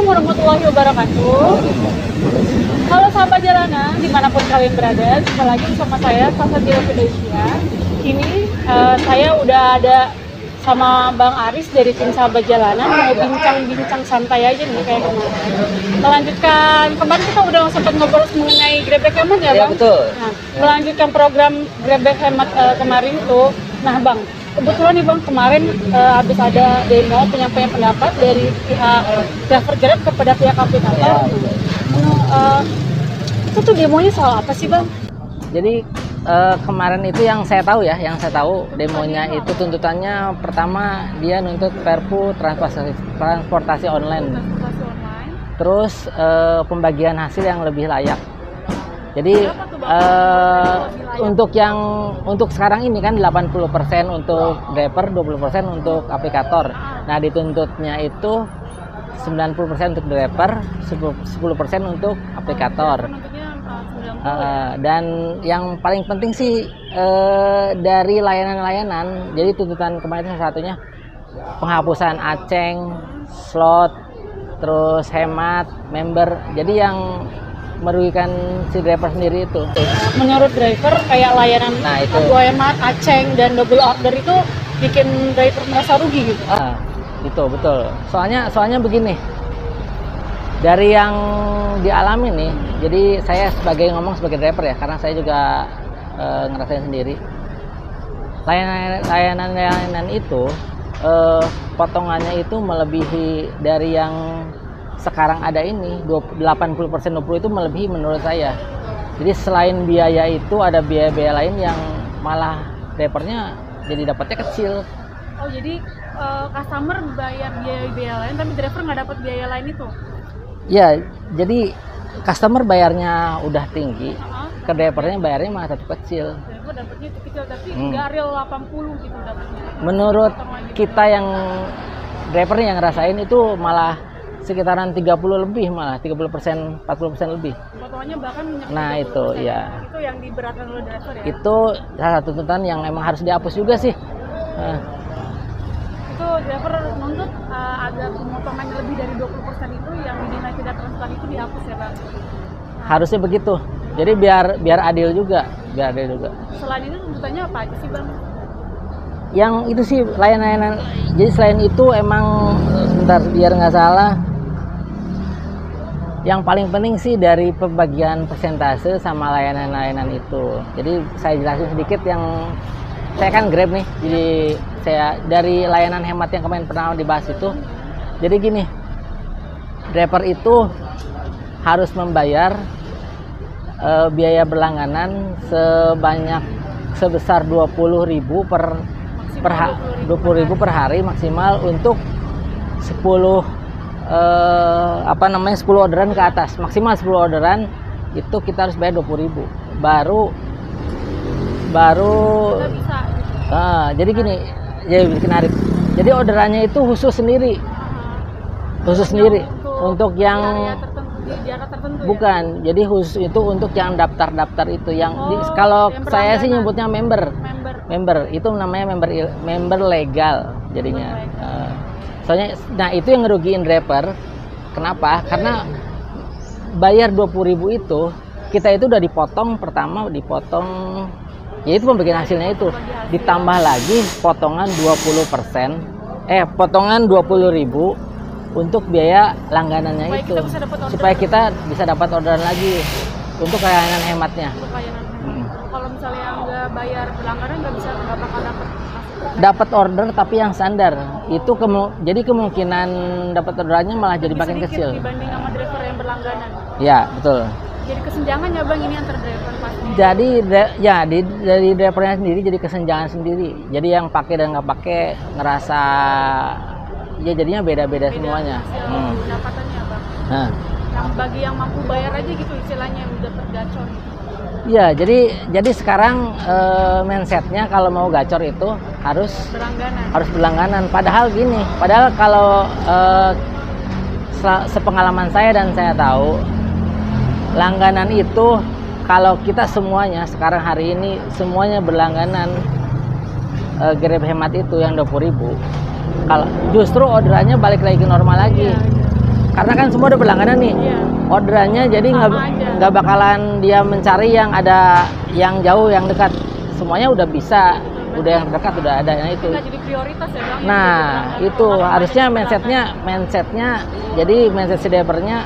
warahmatullahi wabarakatuh. Halo sahabat jalanan, dimanapun kalian berada, jumpa lagi bersama saya, Sasa Indonesia. Ini saya udah ada sama Bang Aris dari tim sahabat jalanan, mau bincang-bincang santai aja nih kayak kemarin. Melanjutkan, kemarin kita udah sempat ngobrol mengenai Grebek Hemat ya Bang? Iya betul. Nah, melanjutkan program Grebek Hemat kemarin tuh. Nah Bang, kebetulan nih Bang, kemarin habis ada demo penyampaian pendapat dari pihak driver Grab kepada pihak aplikator. Itu tuh demonya soal apa sih Bang? Jadi kemarin itu yang saya tahu demonya itu tuntutannya pertama dia nuntut Perpu transportasi online. Terus pembagian hasil yang lebih layak. Jadi untuk sekarang ini kan 80% untuk driver, 20% untuk aplikator. Nah, dituntutnya itu 90% untuk driver, 10% untuk aplikator. Dan yang paling penting sih dari layanan-layanan. Jadi tuntutan kemarin salah satunya penghapusan aceng, slot, terus hemat, member. Jadi yang merugikan si driver sendiri itu. Menurut driver kayak layanan hemat, aceng, dan double order itu bikin driver merasa rugi gitu. Itu betul. Soalnya begini. Dari yang dialami nih, jadi saya ngomong sebagai driver ya, karena saya juga ngerasain sendiri. Layanan itu potongannya itu melebihi dari yang sekarang ada ini, 80% 20 itu melebihi menurut saya. Jadi selain biaya itu ada biaya-biaya lain yang malah drivernya jadi dapatnya kecil. Oh jadi customer bayar biaya lain tapi driver nggak dapat biaya lain itu? Ya, jadi customer bayarnya udah tinggi, ke drivernya bayarnya malah tetap kecil. Driver dapatnya kecil tapi nggak real 80 gitu dapatnya. Menurut kita yang driver yang ngerasain itu malah sekitaran 30 lebih, malah 30%, 40% lebih. Potongannya bahkan nah itu ya. Itu yang diberatkan oleh driver ya? Itu salah satu tuntutan yang emang harus dihapus juga sih. Itu driver nuntut agar pemotongan lebih dari 20% itu yang dinilai tidak transparan itu dihapus ya Bang? Harusnya begitu. Jadi biar adil juga, Selain itu tuntutannya apa aja sih Bang? Yang itu sih layanan. Jadi selain itu emang sebentar biar nggak salah. Yang paling penting sih dari pembagian persentase sama layanan-layanan itu. Jadi saya jelasin sedikit yang saya kan Grab nih. Jadi saya dari layanan hemat yang kemarin pernah dibahas itu. Jadi gini, driver itu harus membayar biaya berlangganan sebesar 20.000 per hari maksimal untuk 10 orderan ke atas. Maksimal 10 orderan itu kita harus bayar 20.000. Baru bisa. Jadi gini, ya bikin narik. Jadi orderannya itu khusus sendiri. Untuk yang tertentu bukan. Ya? Jadi khusus itu untuk yang daftar itu yang kalau yang saya sih nyebutnya member itu namanya member legal jadinya. Soalnya nah itu yang ngerugiin driver. Kenapa? Karena bayar 20.000 itu kita itu udah dipotong ya itu pembagian hasilnya itu ditambah lagi potongan 20%, potongan 20.000 untuk biaya langganannya supaya kita bisa dapat orderan lagi untuk layanan hematnya. Kalau misalnya yang nggak bayar berlangganan nggak bakal dapat order tapi yang standar itu jadi kemungkinan dapat orderannya malah jadi makin kecil dibanding sama driver yang berlangganan. Ya betul. Jadi kesenjangan ya Bang ini antar driver pasti. Jadi dari drivernya sendiri jadi kesenjangan sendiri. Jadi yang pakai dan nggak pakai ngerasa ya jadinya beda semuanya. Pendapatannya Bang. Yang bagi yang mampu bayar aja gitu istilahnya yang udah tergacor gitu. Ya, jadi sekarang mindsetnya kalau mau gacor itu harus berlangganan. Padahal kalau sepengalaman saya dan saya tahu langganan itu kalau kita semuanya sekarang hari ini semuanya berlangganan Grab hemat itu yang 20.000. Kalau justru orderannya balik lagi ke normal lagi. karena kan semua udah berlangganan nih Iya. orderannya, jadi Sama aja. nggak bakalan dia mencari yang ada yang jauh yang dekat, semuanya udah bisa, udah yang dekat udah ada. Nah itu, Nggak jadi prioritas ya bang. nah Yang itu orang harusnya banyak mindsetnya jadi mindset si drivernya,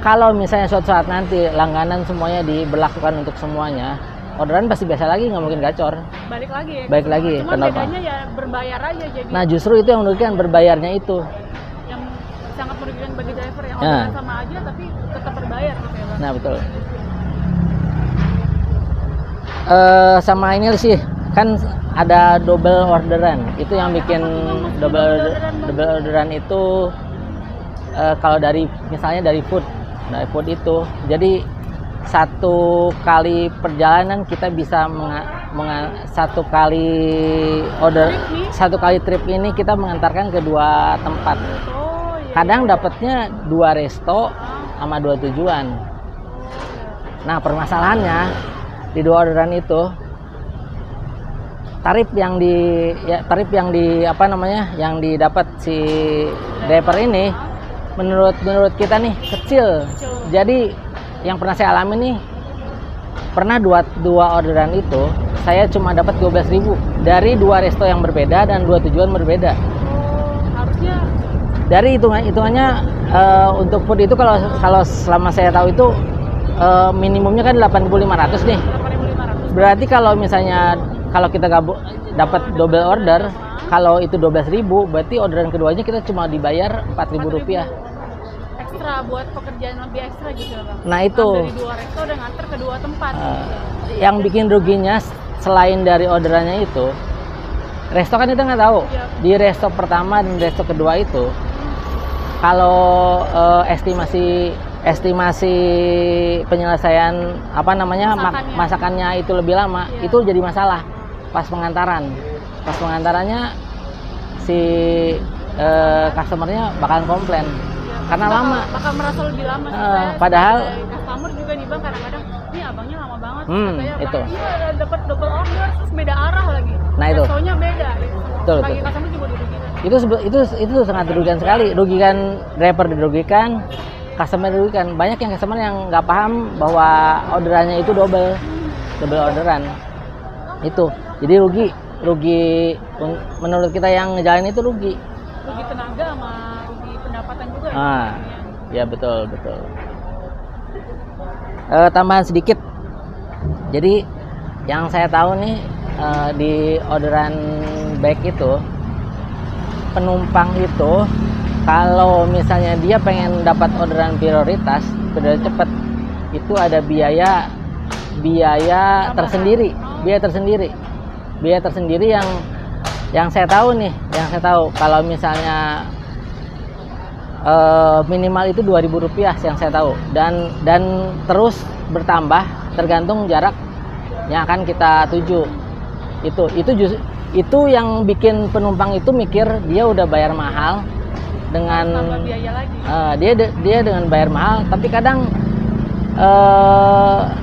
kalau misalnya suatu saat nanti langganan semuanya diberlakukan untuk semuanya, orderan pasti biasa lagi, nggak mungkin gacor. balik lagi ya. Balik lagi Cuma ke normal. bedanya ya berbayar aja jadi. Nah justru itu yang merugikan, berbayarnya itu. Yang sangat merugikan bagi driver yang Nah. orderan sama aja tapi tetap berbayar gitu ya bang. Nah betul. Sama ini sih kan ada double orderan, itu yang bikin double orderan itu kalau dari misalnya dari food itu, jadi satu kali perjalanan kita bisa satu kali trip ini kita mengantarkan ke 2 tempat. Oh iya. Kadang dapatnya 2 resto sama 2 tujuan. Nah permasalahannya di 2 orderan itu tarif yang didapat si driver ini menurut kita nih kecil. Jadi yang pernah saya alami nih, pernah dua orderan itu saya cuma dapat 12.000 dari 2 resto yang berbeda dan 2 tujuan berbeda. Harusnya Dari hitungannya untuk food itu kalau selama saya tahu itu minimumnya kan 8.500 nih. 8.500. Berarti kalau misalnya kita dapat double order, kalau itu 12.000, berarti orderan keduanya kita cuma dibayar 4.000 rupiah. Ekstra buat pekerjaan lebih ekstra gitu ya bang. Nah itu Dari 2 resto udah nganter ke 2 tempat. yang bikin ruginya selain dari orderannya itu, resto kan kita nggak tahu. Iya. Di resto pertama dan resto kedua itu, kalau estimasi penyelesaian masakannya itu lebih lama, Iya. itu jadi masalah pas pengantarannya si customernya bakalan komplain karena lama. Bakal merasa lebih lama sih. Padahal sebagai customer juga nih bang, kadang-kadang ini abangnya lama banget. itu. Iya dapat double order terus beda arah lagi. Nah, itu. Restonya beda. Betul. Bagi customer juga dirugikan. Itu sangat dirugikan sekali, rugikan driver, dirugikan customer, dirugikan. Banyak yang customer yang nggak paham bahwa orderannya itu double orderan itu, jadi rugi menurut kita yang ngejalanin itu rugi Tenaga sama rugi pendapatan juga ya betul. Tambahan sedikit, jadi yang saya tahu nih di orderan baik itu, penumpang itu kalau misalnya dia pengen dapat orderan prioritas cepat, itu ada biaya tersendiri yang saya tahu kalau misalnya minimal itu 2.000 rupiah yang saya tahu, dan terus bertambah tergantung jarak yang akan kita tuju. Itu yang bikin penumpang itu mikir dia udah bayar mahal dengan biaya lagi. Dia dengan bayar mahal, tapi kadang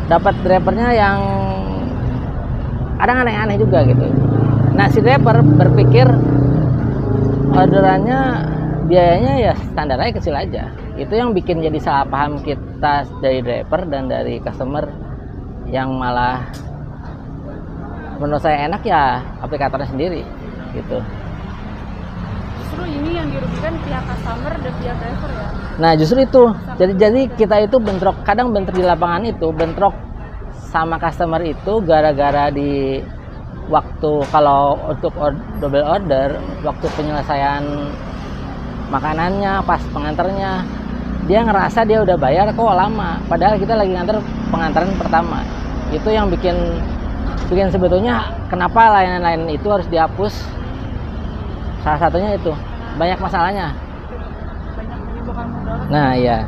dapat drivernya yang kadang aneh-aneh juga gitu. Nah si driver berpikir orderannya biayanya ya standar aja, kecil aja. Itu yang bikin jadi salah paham kita dari driver dan dari customer, yang malah menurut saya enak ya aplikatornya sendiri gitu. Justru ini yang dirugikan pihak customer dan pihak driver ya. Nah justru itu, jadi kita itu kadang bentrok di lapangan itu, bentrok sama customer itu gara-gara di waktu, kalau untuk double order, waktu penyelesaian makanannya pas pengantarnya, dia ngerasa dia udah bayar kok lama, padahal kita lagi nganter pengantaran pertama. Itu yang bikin sebetulnya kenapa layanan-layanan itu harus dihapus. Salah satunya itu, banyak masalahnya. Banyak menimbulkan mudarat. Nah iya.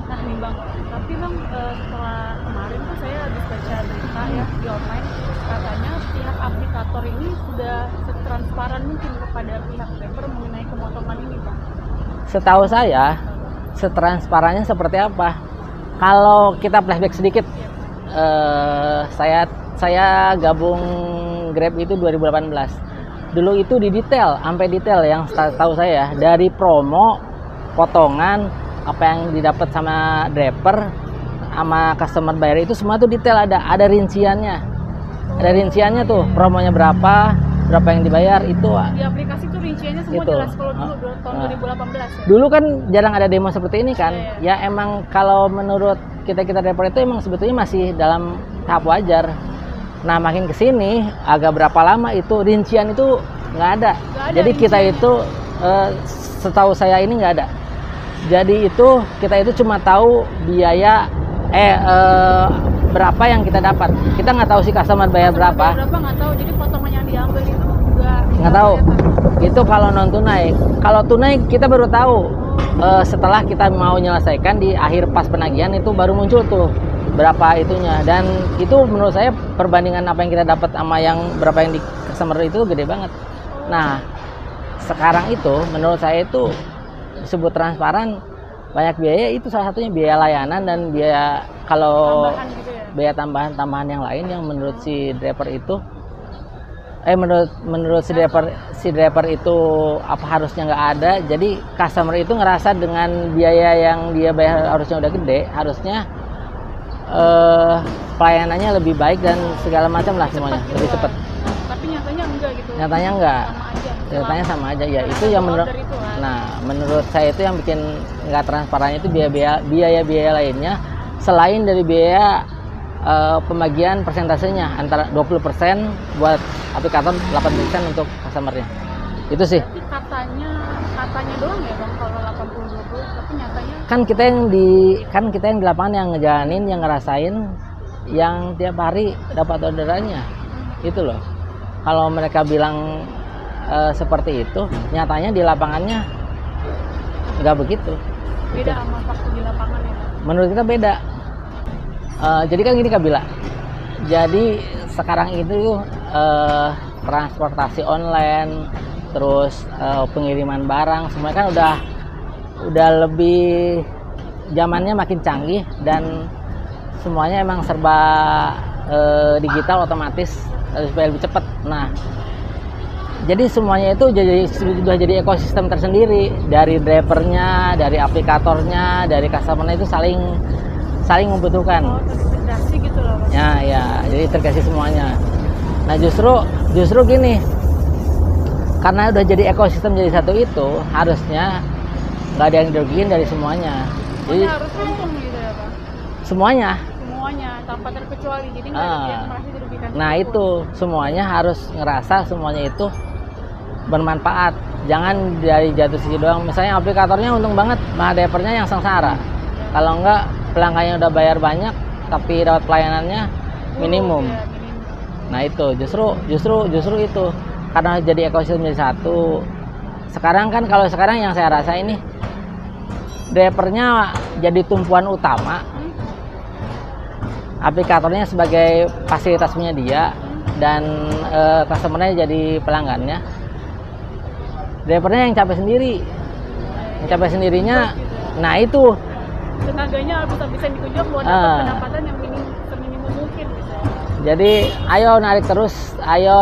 Nah nih bang, tapi bang setelah kemarin tuh saya habis baca berita ya di online, katanya pihak aplikator ini sudah setransparan mungkin kepada pihak driver mengenai pemotongan ini bang. Setahu saya, setransparannya seperti apa? Kalau kita flashback sedikit, saya gabung Grab itu 2018. Dulu itu di detail, sampai detail yang tahu saya, dari promo potongan, apa yang didapat sama driver, sama customer bayar itu semua tuh detail, ada rinciannya. Ada rinciannya tuh, promonya berapa yang dibayar itu. Di aplikasi tuh rinciannya semua Gitu. jelas kalau dulu tahun 2018 ya. Dulu kan jarang ada demo seperti ini kan. Iya. Ya emang kalau menurut kita driver itu emang sebetulnya masih dalam tahap wajar. Nah makin kesini agak berapa lama itu rincian itu nggak ada. Jadi kita itu setahu saya ini nggak ada. Jadi itu kita itu cuma tahu biaya berapa yang kita dapat. Kita nggak tahu sih customer bayar berapa. Berapa nggak tahu. Jadi potongan yang diambil itu Nggak tahu. Itu kalau non tunai. Kalau tunai kita baru tahu setelah kita mau menyelesaikan di akhir pas penagihan itu baru muncul tuh berapa itunya. Dan itu menurut saya perbandingan apa yang kita dapat sama yang berapa yang di customer itu gede banget. Nah sekarang itu menurut saya itu disebut transparan, banyak biaya, itu salah satunya biaya layanan dan biaya kalau tambahan gitu ya. biaya tambahan yang lain yang menurut si driver itu menurut si driver itu apa harusnya nggak ada. Jadi customer itu ngerasa dengan biaya yang dia bayar harusnya udah gede, harusnya pelayanannya lebih baik dan segala macam lah semuanya lebih cepat. Tapi nyatanya enggak gitu. Nyatanya enggak. Sama aja. Nyatanya sama aja ya. Itu yang menurut saya itu yang bikin nggak transparan itu biaya lainnya selain dari biaya pembagian persentasenya antara 20% buat aplikator, 8% untuk customernya. Itu sih. Tapi katanya doang ya Bang kalau 80-20, tapi nyatanya Kan kita yang di lapangan yang ngejalanin, yang ngerasain, yang tiap hari dapat orderannya. Itu loh. Kalau mereka bilang seperti itu, nyatanya di lapangannya nggak begitu. beda sama waktu di lapangan ya Bang. Menurut kita beda. Jadi kan gini Kak Bila. Jadi sekarang itu transportasi online, terus pengiriman barang, semuanya kan udah lebih zamannya makin canggih dan semuanya emang serba digital, otomatis supaya lebih cepat. Nah, jadi semuanya itu sudah jadi ekosistem tersendiri, dari drivernya, dari aplikatornya, dari customernya itu saling membutuhkan. Oh, terintegrasi gitu loh Bang. Ya, jadi terkasih semuanya. Nah, justru gini, karena udah jadi ekosistem jadi satu itu, harusnya nggak ada yang dirugiin dari semuanya. Jadi harus untung gitu ya Bang. semuanya. Semuanya tanpa terkecuali. Jadi nggak ada yang merasa dirugikan. Nah siapapun. itu semuanya harus ngerasa semuanya itu bermanfaat. Jangan dari jatuh segi doang. Misalnya aplikatornya untung banget, malah drivernya yang sengsara. Kalau enggak pelanggannya udah bayar banyak, tapi dapat pelayanannya minimum. Ya, minimum. Nah itu justru itu karena jadi ekosistem jadi satu. Sekarang kan kalau sekarang yang saya rasa ini drivernya jadi tumpuan utama, aplikatornya sebagai fasilitas penyedia, dan customernya jadi pelanggannya. Drivernya yang capek sendiri, sendirinya. Nah itu Tenaganya habis-habisan dikujak buat dapat pendapatan yang seminimum mungkin gitu. jadi ayo narik terus, ayo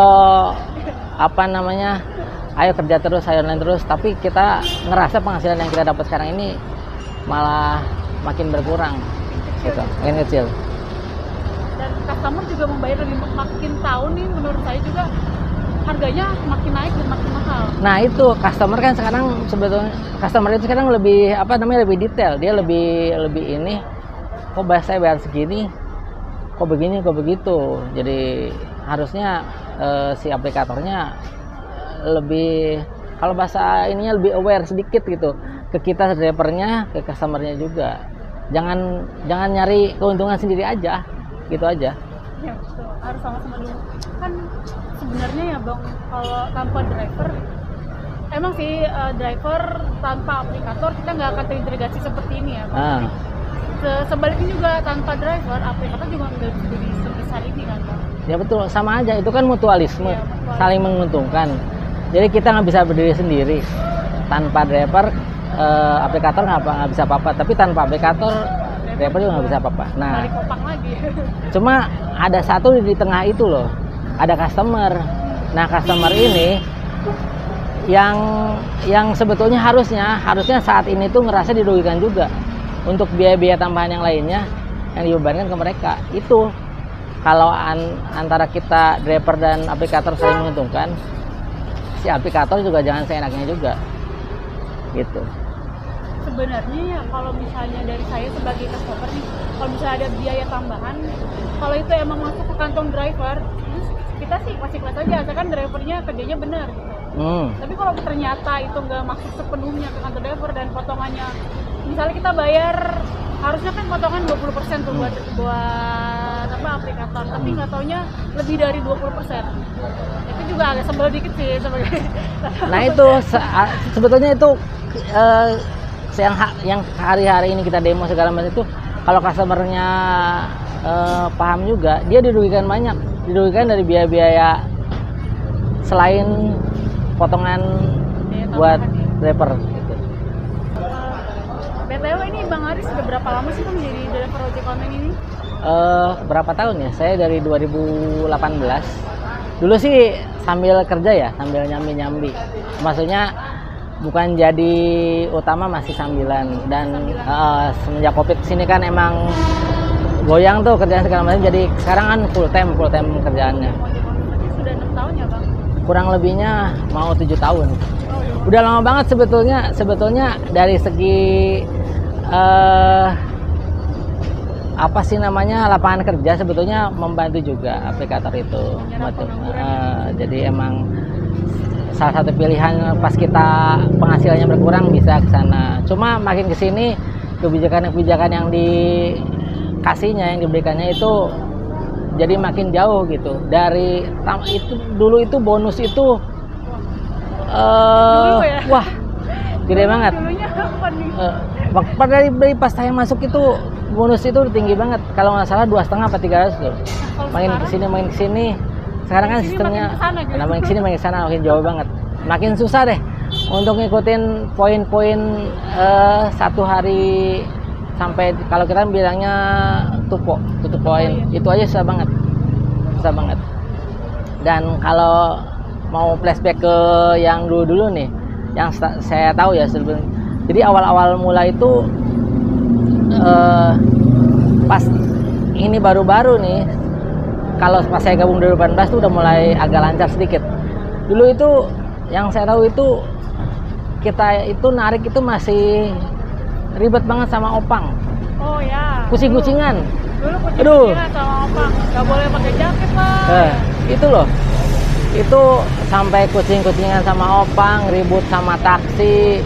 kerja terus, ayo online terus, tapi kita ngerasa penghasilan yang kita dapat sekarang ini malah makin berkurang gitu, makin kecil. Dan customer juga membayar lebih, makin tahun nih menurut saya juga harganya makin naik dan makin mahal. Nah itu customer kan sekarang sebetulnya itu sekarang lebih lebih detail, dia lebih ini, kok saya bayar segini, kok begini, kok begitu. Jadi harusnya si aplikatornya lebih, kalau bahasa ininya lebih aware sedikit gitu ke kita drivernya, ke customernya juga. Jangan nyari keuntungan sendiri aja, gitu aja. Ya betul, harus sama-sama dulu. Kan sebenarnya ya Bang, kalau tanpa driver, emang sih driver tanpa aplikator kita nggak akan terintegrasi seperti ini ya Bang. Sebaliknya juga tanpa driver, aplikator juga nggak bisa jadi sebesar ini kan Bang. Ya betul, sama aja, itu kan mutualisme, Ya, mutualisme. saling menguntungkan. Jadi kita nggak bisa berdiri sendiri. Tanpa driver, aplikator nggak bisa apa-apa, tapi tanpa aplikator driver juga nggak bisa apa-apa. Nah, Balik kopang lagi. cuma ada satu di tengah itu loh, ada customer. Nah, customer ini yang sebetulnya harusnya saat ini tuh ngerasa dirugikan juga untuk biaya-biaya tambahan yang lainnya yang dibebankan ke mereka. Itu kalau antara kita driver dan aplikator saling menguntungkan, si aplikator juga jangan seenaknya juga gitu. Sebenarnya ya kalau misalnya dari saya sebagai customer nih, kalau misalnya ada biaya tambahan, kalau itu emang masuk ke kantong driver, kita sih masih kelas aja, asalkan drivernya kerjanya benar gitu. Tapi kalau ternyata itu nggak masuk sepenuhnya ke kantor driver dan potongannya, misalnya kita bayar, harusnya kan potongan 20% tuh buat apa aplikator, tapi nggak taunya lebih dari 20%. Itu juga agak sebel dikit sih sebagai. Nah itu sebetulnya itu yang hari-hari ini kita demo segala macam itu, kalau customernya paham juga, dia dirugikan banyak, dirugikan dari biaya-biaya selain potongan buat driver gitu. BTW ini Bang Aris sudah berapa lama sih menjadi driver ojek online ini? Berapa tahun ya? Saya dari 2018. Dulu sih sambil kerja ya, sambil nyambi-nyambi. Maksudnya bukan jadi utama, masih sambilan. Dan semenjak Covid sini kan emang goyang tuh kerjaan segala macam. Jadi sekarang kan full time kerjaannya. Berarti sudah 6 tahun ya Bang? Kurang lebihnya mau 7 tahun. Udah lama banget sebetulnya dari segi apa sih namanya, lapangan kerja sebetulnya membantu juga aplikator itu. Jadi emang salah satu pilihan pas kita penghasilannya berkurang bisa ke sana. Cuma makin ke sini kebijakan yang dikasihnya, yang diberikannya itu jadi makin jauh gitu. Dari itu dulu itu bonus itu Dulu ya? Wah, gede banget. Dulunya apa nih? Dari pas saya masuk itu bonus itu tinggi banget. Kalau nggak salah 2,5 apa 300 tuh. Makin kesini. Sekarang kan sistemnya makin kesini makin kesana, makin jauh banget. Makin susah deh untuk ngikutin poin-poin satu hari sampai, kalau kita bilangnya tutup poin. Itu aja susah banget. Dan kalau mau flashback ke yang dulu nih, yang saya tahu ya sebelum. Jadi awal-awal mula itu pas ini baru-baru nih, kalau pas saya gabung 2018 tuh udah mulai agak lancar sedikit. Dulu itu yang saya tahu itu kita itu narik itu masih ribet banget sama opang. Oh ya. Kucing-kucingan. Dulu kucing-kucingan sama opang, nggak boleh pakai jaket lah. Itu loh. Itu sampai kucing-kucingan sama opang, ribut sama taksi,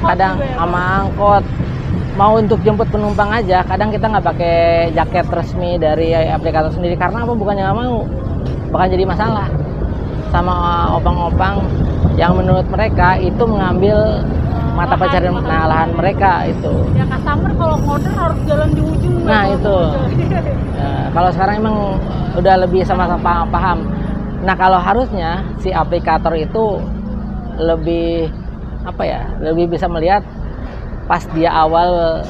kadang sama angkot. Mau untuk jemput penumpang aja, kadang kita nggak pakai jaket resmi dari aplikator sendiri. Karena apa? Bukannya nggak mau, bahkan jadi masalah sama opang-opang yang menurut mereka itu mengambil mata pencarian lahan mereka itu. Ya customer kalau order harus jalan di ujung. Nah itu. Kalau sekarang emang udah lebih sama-sama paham. Nah kalau harusnya si aplikator itu lebih lebih bisa melihat pas dia awal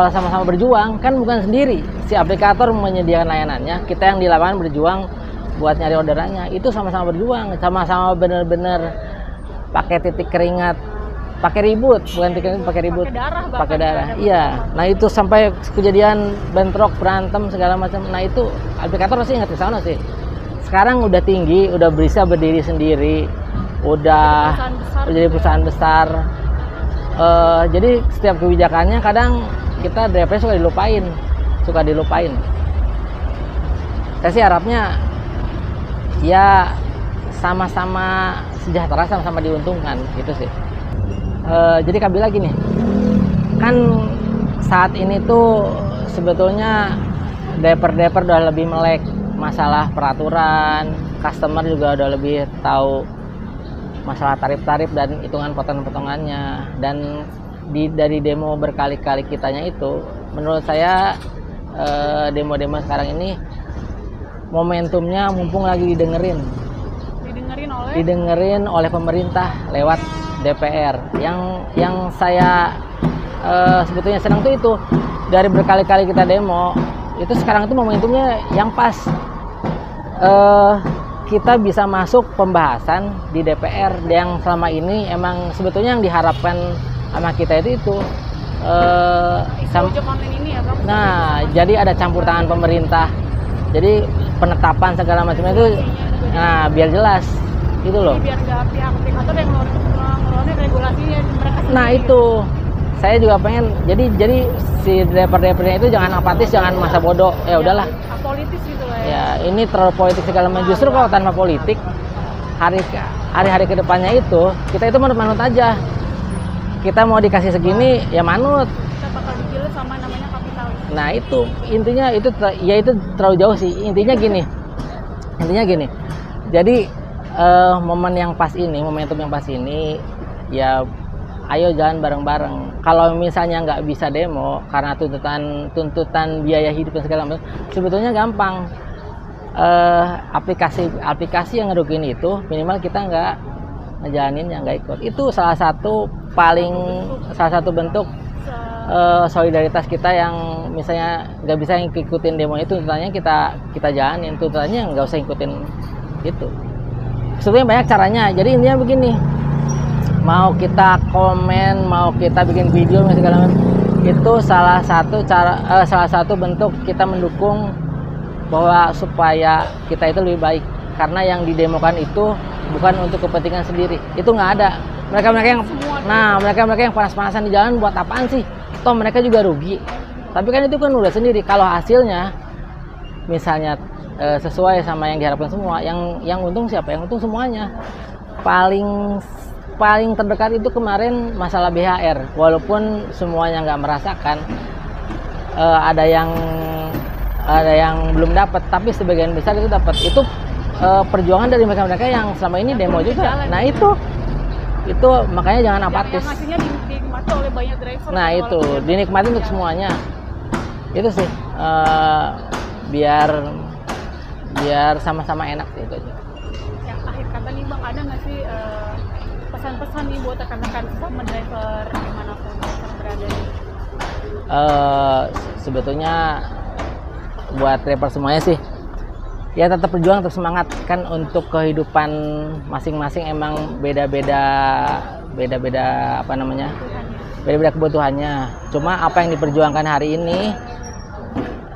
sama-sama berjuang, kan bukan sendiri. Si aplikator menyediakan layanannya, kita yang di lapangan berjuang buat nyari orderannya. Itu sama-sama berjuang, sama-sama bener-bener pakai titik keringat, pakai ribut, bukan titik keringat, pakai darah. Iya. Nah itu sampai kejadian bentrok, berantem segala macam. Nah itu aplikator pasti ingat ke sana sih. Sekarang udah tinggi, udah bisa berdiri sendiri, udah jadi perusahaan besar. Jadi setiap kebijakannya kadang kita driver suka dilupain. Saya sih harapnya ya sama-sama sejahtera, sama-sama diuntungkan gitu sih. Jadi kabel lagi nih, kan saat ini tuh sebetulnya driver udah lebih melek masalah peraturan, customer juga udah lebih tahu masalah tarif-tarif dan hitungan potongan-potongannya. Dan dari demo berkali-kali kitanya itu, menurut saya demo-demo sekarang ini momentumnya mumpung lagi didengerin oleh pemerintah lewat DPR. Yang saya sebetulnya senang tuh itu, dari berkali-kali kita demo itu sekarang itu momentumnya yang pas. kita bisa masuk pembahasan di DPR yang selama ini emang sebetulnya yang diharapkan sama kita itu Ojek online ini ya Bang? nah jadi ada campur tangan pemerintah, jadi penetapan segala macam itu nah biar jelas gitu loh. Biar nggak pihak aplikator yang ngeluarin regulasinya mereka sendiri. Nah itu saya juga pengen jadi si DPR-nya itu jangan apatis, jangan masa bodoh, ya udahlah. Apolitis gitu lah ya. Ya ini terlalu politik segala macam. Justru kalau tanpa politik hari-hari kedepannya itu kita itu manut-manut aja. Kita mau dikasih segini ya manut. Kita bakal digilir sama namanya kapital. Nah itu intinya itu itu terlalu jauh sih. Intinya gini. Jadi momen yang pas ini, momentum yang pas ini, ya ayo jalan bareng-bareng. Kalau misalnya nggak bisa demo karena tuntutan biaya hidup dan segala macam, sebetulnya gampang. Aplikasi yang ngerugiin itu minimal kita nggak ngejalanin yang nggak ikut. Itu salah satu bentuk solidaritas kita yang misalnya nggak bisa ngikutin demo itu, tuntutannya kita jalanin, tuntutannya nggak usah ikutin itu. Sebetulnya banyak caranya. Jadi intinya begini, mau kita komen, mau kita bikin video segala macam, itu salah satu bentuk kita mendukung bahwa supaya kita itu lebih baik. Karena yang didemokan itu bukan untuk kepentingan sendiri, itu nggak ada. Mereka yang panas-panasan di jalan buat apaan sih? Toh mereka juga rugi. Tapi kan itu kan udah sendiri. Kalau hasilnya misalnya sesuai sama yang diharapkan semua, yang untung siapa? Yang untung semuanya. Paling terdekat itu kemarin masalah BHR, walaupun semuanya nggak merasakan, ada yang belum dapat, tapi sebagian besar itu dapat. Itu perjuangan dari mereka yang selama ini demo juga. Nah itu makanya jangan apatis. Yang hasilnya dinikmati oleh banyak driver. Nah itu dinikmati untuk semuanya. Itu sih biar sama-sama enak sih itu aja. Yang akhir kata nih Bang, ada nggak sih pesan-pesan nih buat rekan-rekan sama driver dimanapun berada nih? Sebetulnya buat driver semuanya sih, ya tetap berjuang, tetap semangat. Kan untuk kehidupan masing-masing emang beda-beda kebutuhannya. Cuma apa yang diperjuangkan hari ini,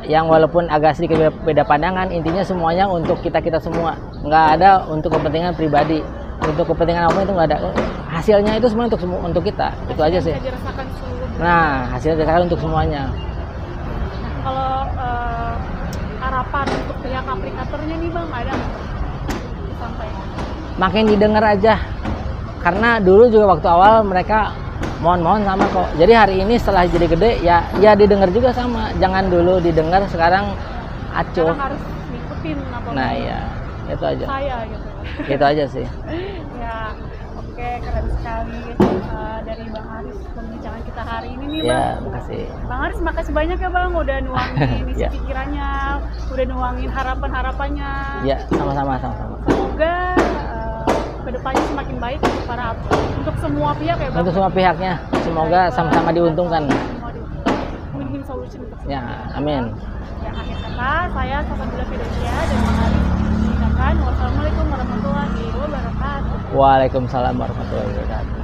yang walaupun agak sedikit beda pandangan, intinya semuanya untuk kita semua. Nggak ada untuk kepentingan pribadi, untuk kepentingan apa itu nggak ada. Hasilnya itu semua untuk kita. Itu aja sih. Nah hasilnya dirasakan untuk semuanya. Nah, kalau harapan untuk pihak aplikatornya nih Bang, ada disampaikan? Makin didengar aja, karena dulu juga waktu awal mereka mohon sama kok. Jadi hari ini setelah jadi gede ya didengar juga sama. Jangan dulu didengar, sekarang acuh. Sekarang harus ngikutin apa. Nah iya, itu aja. Saya gitu. Itu aja sih. Ya, oke, keren sekali dari Bang Haris pembicaraan kita hari ini nih Bang. Ya, makasih. Bang Haris, makasih banyak ya Bang udah nuangin isi Ya. pikirannya, udah nuangin harapan-harapannya. Ya, sama-sama. Semoga kedepannya semakin baik untuk semua pihak ya Bang. Untuk semua pihaknya, semoga sama-sama diuntungkan. Win-win solution untuk semua. Ya, amin. Ya, akhir kata, saya Sasabila Fidosia dan Bang Haris mengucapkan wassalamualaikum warahmatullahi wabarakatuh. Waalaikumsalam warahmatullahi wabarakatuh.